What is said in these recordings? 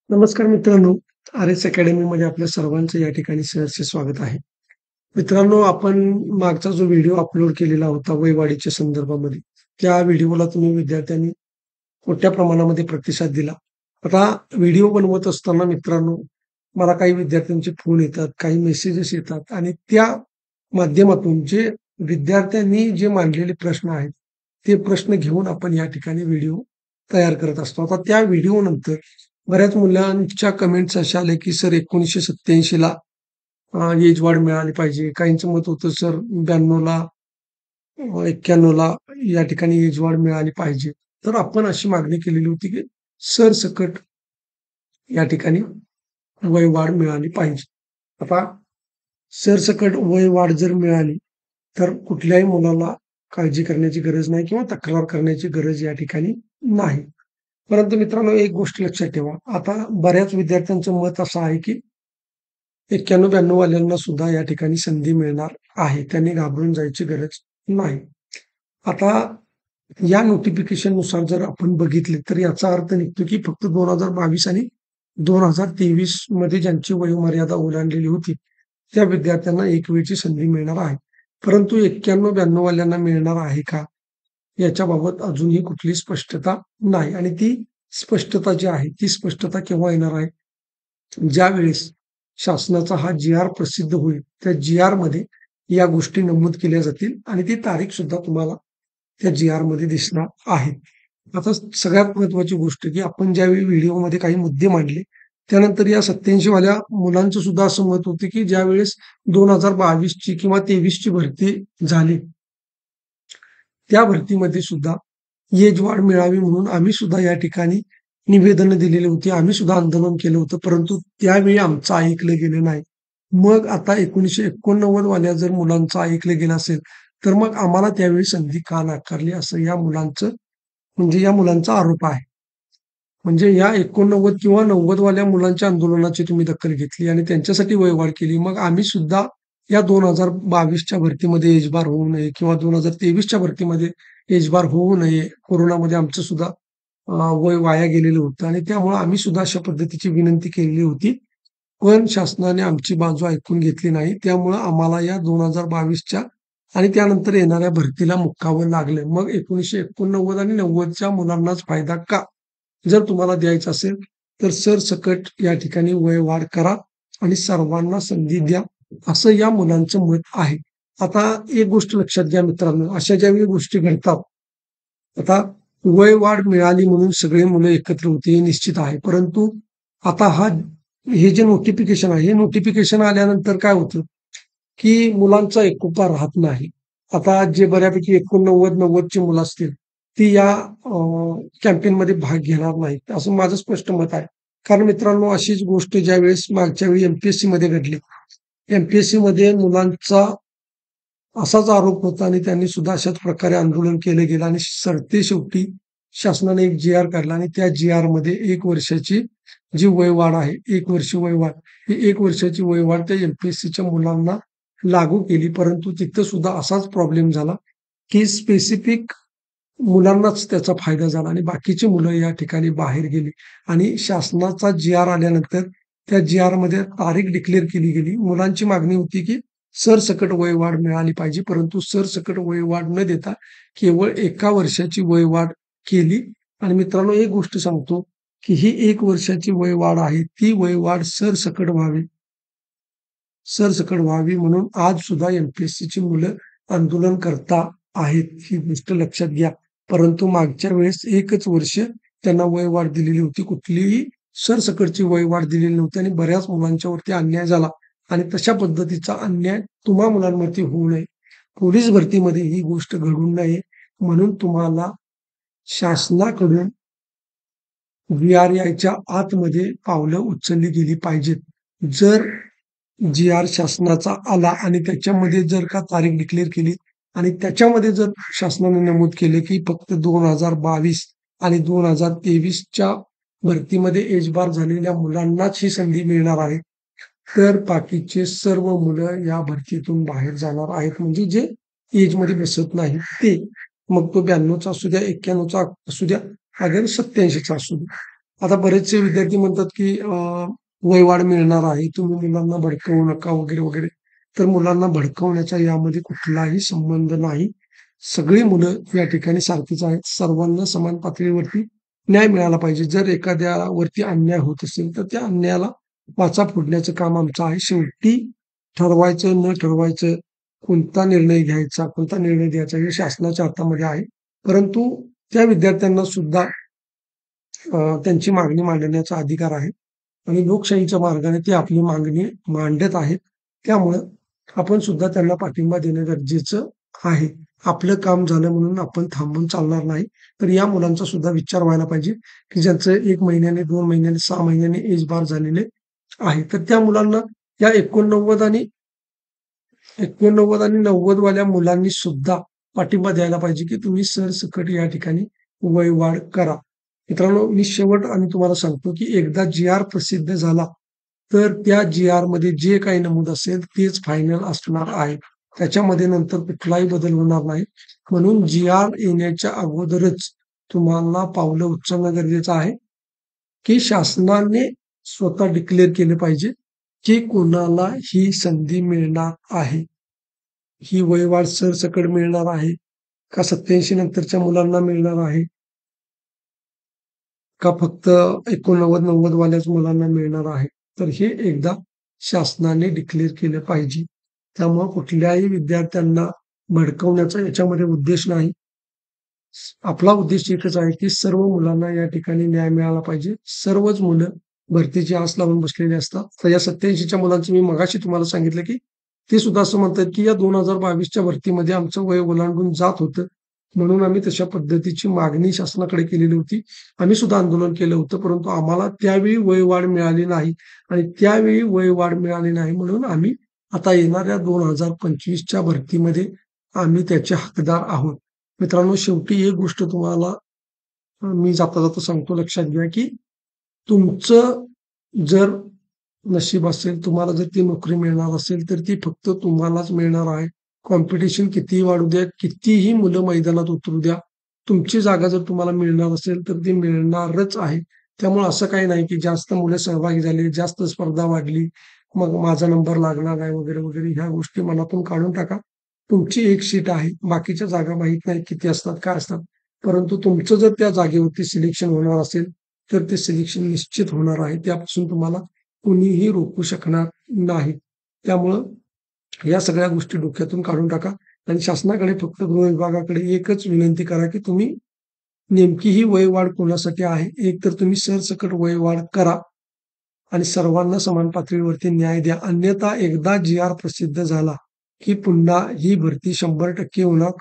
नमस्कार मित्रांनो, आर-एस अकॅडमीमध्ये आपल्या सर्वांचं या ठिकाणी सहर्ष स्वागत आहे. मित्रांनो, आपण मागचा जो व्हिडिओ अपलोड केलेला होता वयवाढीच्या संदर्भामध्ये, त्या व्हिडिओला तुम्ही विद्यार्थ्यांनी मोठ्या प्रमाणामध्ये प्रतिसाद दिला. आता व्हिडिओ बनवत असताना मित्रांनो, मला काही विद्यार्थ्यांचे फोन येतात, काही मेसेजेस येतात आणि त्या माध्यमातून जे विद्यार्थ्यांनी जे मांडलेले प्रश्न आहेत, ते प्रश्न घेऊन आपण या ठिकाणी व्हिडिओ तयार करत असतो. आता त्या व्हिडिओनंतर बऱ्याच मुलांच्या कमेंट्स अशा आल्या, की सर 1987 ला एज वाढ मिळाली पाहिजे. काहींचं मत होतं सर 92 ला 91 ला या ठिकाणी एज वाढ मिळाली पाहिजे. तर आपण अशी मागणी केलेली होती, की सरसकट या ठिकाणी वयवाढ मिळाली पाहिजे. आता सरसकट वयवाढ जर मिळाली, तर कुठल्याही मुलाला काळजी करण्याची गरज नाही किंवा तक्रार करण्याची गरज या ठिकाणी नाही. परंतु मित्रांनो, एक गोष्ट लक्षात ठेवा. आता बऱ्याच विद्यार्थ्यांचं मत असं आहे, की 91-92 वाल्यांना सुद्धा या ठिकाणी संधी मिळणार आहे. त्यांनी घाबरून जायची गरज नाही. आता या नोटिफिकेशननुसार जर आपण बघितले, तर याचा अर्थ निघतो, की फक्त 2022 आणि 2023 मध्ये ज्यांची वयोमर्यादा ओलांडलेली होती, त्या विद्यार्थ्यांना एक वेळची संधी मिळणार आहे. परंतु 91-92 वाल्यांना मिळणार आहे का? याच्याबाबत अजूनही कुठली स्पष्टता नाही आणि ती स्पष्टता जी आहे, ती स्पष्टता केव्हा येणार आहे? ज्यावेळेस शासनाचा हा जी-आर प्रसिद्ध होईल, त्या जी-आरमध्ये या गोष्टी नमूद केल्या जातील आणि ती तारीख सुद्धा तुम्हाला त्या जी-आरमध्ये दिसणार आहे. आता सगळ्यात महत्त्वाची गोष्ट, की आपण ज्यावेळी व्हिडिओमध्ये काही मुद्दे मांडले, त्यानंतर या 87 वाल्या मुलांचं सुद्धा असं मत होतं, की ज्यावेळेस 2022 ची किंवा 23 ची भरती झाली, त्या भरतीमध्ये सुद्धा एज वाढ मिळावी म्हणून आम्ही सुद्धा या ठिकाणी निवेदनं दिलेली होती. आम्ही सुद्धा आंदोलन केलं होतं, परंतु त्यावेळी आमचं ऐकलं गेलं नाही. मग आता 1989 वाल्या जर मुलांचं ऐकलं गेलं असेल, तर मग आम्हाला त्यावेळी संधी का नाकारली असं या मुलांचं म्हणजे या मुलांचा आरोप आहे. म्हणजे या 89 किंवा 90 वाल्या मुलांच्या आंदोलनाची तुम्ही दखल घेतली आणि त्यांच्यासाठी वयवाढ केली. मग आम्ही सुद्धा या 2022 च्या भरतीमध्ये एजबार होऊ नये किंवा 2023 च्या भरतीमध्ये एजबार होऊ नये. कोरोनामध्ये आमचं सुद्धा वय वाया गेलेलं होतं आणि त्यामुळं आम्ही सुद्धा अशा पद्धतीची विनंती केलेली होती. पण शासनाने आमची बाजू ऐकून घेतली नाही. त्यामुळं आम्हाला या 2022 आणि त्यानंतर येणाऱ्या भरतीला मुकावं लागलं. मग 1989 आणि 90च्या मुलांनाच फायदा का? जर तुम्हाला द्यायचं असेल, तर सरसकट या ठिकाणी वयवाढ करा आणि सर्वांना संधी द्या, असं या मुलांचं मत आहे. आता एक गोष्ट लक्षात घ्या मित्रांनो, अशा ज्यावेळी गोष्टी घडतात, आता वयवाढ मिळाली म्हणून सगळे मुलं एकत्र होती हे निश्चित आहे. परंतु आता हे जे नोटिफिकेशन आहे, हे नोटिफिकेशन आल्यानंतर काय होतं, की मुलांचा एकोपा राहत नाही. आता जे बऱ्यापैकी 89-90 ची मुलं असतील, ती या कॅम्पेनमध्ये भाग घेणार नाहीत, असं माझं स्पष्ट मत आहे. कारण मित्रांनो, अशीच गोष्ट ज्यावेळेस मागच्या वेळी एम-पी-एस-सीमध्ये घडली. एम-पी-एस-सीमध्ये मुलांचा असाच आरोप होता आणि त्यांनी सुद्धा अशाच प्रकारे आंदोलन केलं गेलं आणि सरतेशेवटी शासनाने एक जी-आर काढला आणि त्या जी-आरमध्ये 1 वर्षाची जी वयवाढ आहे, 1 वर्ष वयवाढ, ही 1 वर्षाची वयवाढ त्या एम-पी-एस-सीच्या मुलांना लागू केली. परंतु तिथं सुद्धा असाच प्रॉब्लेम झाला, की स्पेसिफिक मुलांनाच त्याचा फायदा झाला आणि बाकीची मुलं या ठिकाणी बाहेर गेली आणि शासनाचा जी-आर आल्यानंतर त्या जी-आरमध्ये तारीख डिक्लेअर केली गेली. मुलांची मागणी होती, की सरसकट वयवाढ मिळाली पाहिजे, परंतु सरसकट वयवाढ न देता केवळ 1 वर्षाची वयवाढ केली आणि मित्रांनो, एक गोष्ट सांगतो, की ही 1 वर्षाची वयवाढ आहे, ती वयवाढ सरसकट व्हावी म्हणून आज सुद्धा एम-पी-एस-सीची मुलं आंदोलन करता आहेत. ही गोष्ट लक्षात घ्या. परंतु मागच्या वेळेस 1च वर्ष त्यांना वयवाढ दिलेली होती. कुठलीही सरसकटची वयवाढ दिलेली नव्हती आणि बऱ्याच मुलांच्यावरती अन्याय झाला आणि तशा पद्धतीचा अन्याय तुम्हा मुलांवरती होऊ नये. पोलीस भरतीमध्ये ही गोष्ट घडू नये म्हणून तुम्हाला शासनाकडून जी-आर-आयच्या आतमध्ये पावलं उचलली गेली पाहिजेत. जर जी-आर शासनाचा आला आणि त्याच्यामध्ये जर का तारीख डिक्लेअर केली आणि त्याच्यामध्ये जर शासनाने नमूद केले, की फक्त 2022 आणि 2023च्या भरतीमध्ये एजबार झालेल्या मुलांनाच ही संधी मिळणार आहे. तर बाकीचे सर्व मुलं या भरतीतून बाहेर जाणार आहेत. म्हणजे जे एजमध्ये बसत नाही ते. मग तो 92चा असू द्या, 91चा असू द्या, अगदी 87चा असू द्या. आता बरेचसे विद्यार्थी म्हणतात, की वयवाढ मिळणार आहे, तुम्ही मुलांना भडकवू नका वगैरे, वगैरे. तर मुलांना भडकवण्याचा यामध्ये कुठलाही संबंध नाही. सगळी मुलं या ठिकाणी सारखीच आहेत. सर्वांना समान पातळीवरती न्याय मिळाला पाहिजे. जर एखाद्यावरती अन्याय होत असेल, तर त्या अन्यायाला वाचा फोडण्याचं काम आमचं आहे. शेवटी ठरवायचं, न ठरवायचं, कोणता निर्णय घ्यायचा, कोणता निर्णय द्यायचा हे शासनाच्या हातामध्ये आहे. परंतु त्या विद्यार्थ्यांना सुद्धा त्यांची मागणी मांडण्याचा अधिकार आहे आणि लोकशाहीच्या मार्गाने ते आपली मागणी मांडत आहेत. त्यामुळं आपण सुद्धा त्यांना पाठिंबा देणं गरजेचं आहे. आपलं काम झालं म्हणून आपण थांबून चालणार नाही. तर या मुलांचा सुद्धा विचार व्हायला पाहिजे, की ज्यांचं 1 महिन्याने, 2 महिन्याने, 6 महिन्याने एज बार झालेले आहे. तर त्या मुलांना या 89 आणि 90 वाल्या मुलांनी सुद्धा पाठिंबा द्यायला पाहिजे, की तुम्ही सरसकट या ठिकाणी वयवाढ करा. मित्रांनो, मी शेवट आणि तुम्हाला सांगतो, की एकदा जी-आर प्रसिद्ध झाला, तर त्या जी-आरमध्ये जे काही नमूद असेल तेच फायनल असणार आहे. त्याच्यामध्ये नंतर कुठलाही बदल होणार नाही. म्हणून जी-आर येण्याच्या अगोदरच तुम्हाला पावलं उचलणं गरजेचं आहे, की शासनाने स्वतः डिक्लेअर केलं पाहिजे, की कोणाला ही संधी मिळणार आहे. ही वयवाढ सरसकट मिळणार आहे का 87 नंतरच्या मुलांना मिळणार आहे? का फक्त 89-90 वाल्याच मुलांना मिळणार आहे? तर हे एकदा शासनाने डिक्लेअर केलं पाहिजे. त्यामुळं कुठल्याही विद्यार्थ्यांना भडकवण्याचा याच्यामध्ये उद्देश नाही. आपला उद्देश एकच आहे, की सर्व मुलांना या ठिकाणी न्याय मिळाला पाहिजे. सर्वच मुलं भरतीची आस लावून बसलेली असतात. तर या 87च्या मुलांचं मी मगाशी तुम्हाला सांगितलं, की ते सुद्धा असं म्हणतात, की या 2022च्या भरतीमध्ये आमचं वय ओलांडून जात होतं. म्हणून आम्ही तशा पद्धतीची मागणी शासनाकडे केलेली होती. आम्ही सुद्धा आंदोलन केलं होतं, परंतु आम्हाला त्यावेळी वयवाढ मिळाली नाही आणि त्यावेळी वयवाढ मिळाली नाही म्हणून आम्ही आता येणाऱ्या 2025च्या भरतीमध्ये आम्ही त्याचे हकदार आहोत. मित्रांनो, शेवटी एक गोष्ट तुम्हाला मी जाता-जाता सांगतो लक्षात घ्या, की तुमचं जर नशीब असेल, तुम्हाला जर ती नोकरी मिळणार असेल, तर ती फक्त तुम्हालाच मिळणार आहे. कॉम्पिटिशन कितीही वाढू द्या, कितीही मुलं मैदानात उतरू द्या, तुमची जागा जर तुम्हाला मिळणार असेल, तर ती मिळणारच आहे. त्यामुळे असं काही नाही, की जास्त मुलं सहभागी झाली, जास्त स्पर्धा वाढली, मग माझा नंबर लागणार नाही वगैरे, वगैरे ह्या गोष्टी मनातून काढून टाका. तुमची एक सीट आहे. बाकीच्या जागा माहीत नाही किती असतात, काय असतात. परंतु तुमचं जर त्या जागेवरती सिलेक्शन होणार असेल, तर ते सिलेक्शन निश्चित होणार आहे. त्यापासून तुम्हाला कुणीही रोखू शकणार नाही. त्यामुळं या सगळ्या गोष्टी डोक्यातून काढून टाका आणि शासनाकडे फक्त गृह विभागाकडे एकच विनंती करा, की तुम्ही नेमकी ही वयवाढ कोणासाठी आहे? एक तर तुम्ही सरसकट वयवाढ करा आणि सर्वांना समान पातळीवरती न्याय द्या. अन्यथा एकदा जी-आर प्रसिद्ध झाला, की पुन्हा ही भरती 100% होणार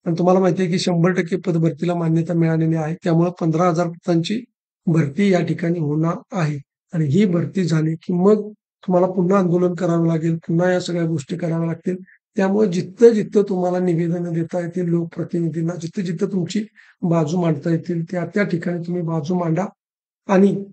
आणि तुम्हाला माहिती आहे, की 100% पदभरतीला मान्यता मिळालेली आहे. त्यामुळे 15,000 पदांची भरती या ठिकाणी होणार आहे आणि ही भरती झाली, की मग तुम्हाला पुन्हा आंदोलन करावं लागेल, पुन्हा या सगळ्या गोष्टी कराव्या लागतील. त्यामुळे जिथं-जिथं तुम्हाला निवेदनं देता येतील लोकप्रतिनिधींना, जिथं-जिथं तुमची बाजू मांडता येतील, त्या-त्या ठिकाणी तुम्ही बाजू मांडा आणि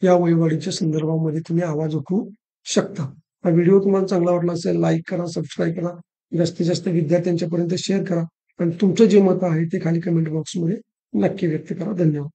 या वयवाढीच्या संदर्भामध्ये तुम्ही आवाज उठवू शकता. हा व्हिडिओ तुम्हाला चांगला वाटला असेल, लाईक करा, सबस्क्राईब करा. जास्तीत जास्त विद्यार्थ्यांच्यापर्यंत शेअर करा आणि तुमचं जे मत आहे ते खाली कमेंट बॉक्समध्ये नक्की व्यक्त करा. धन्यवाद.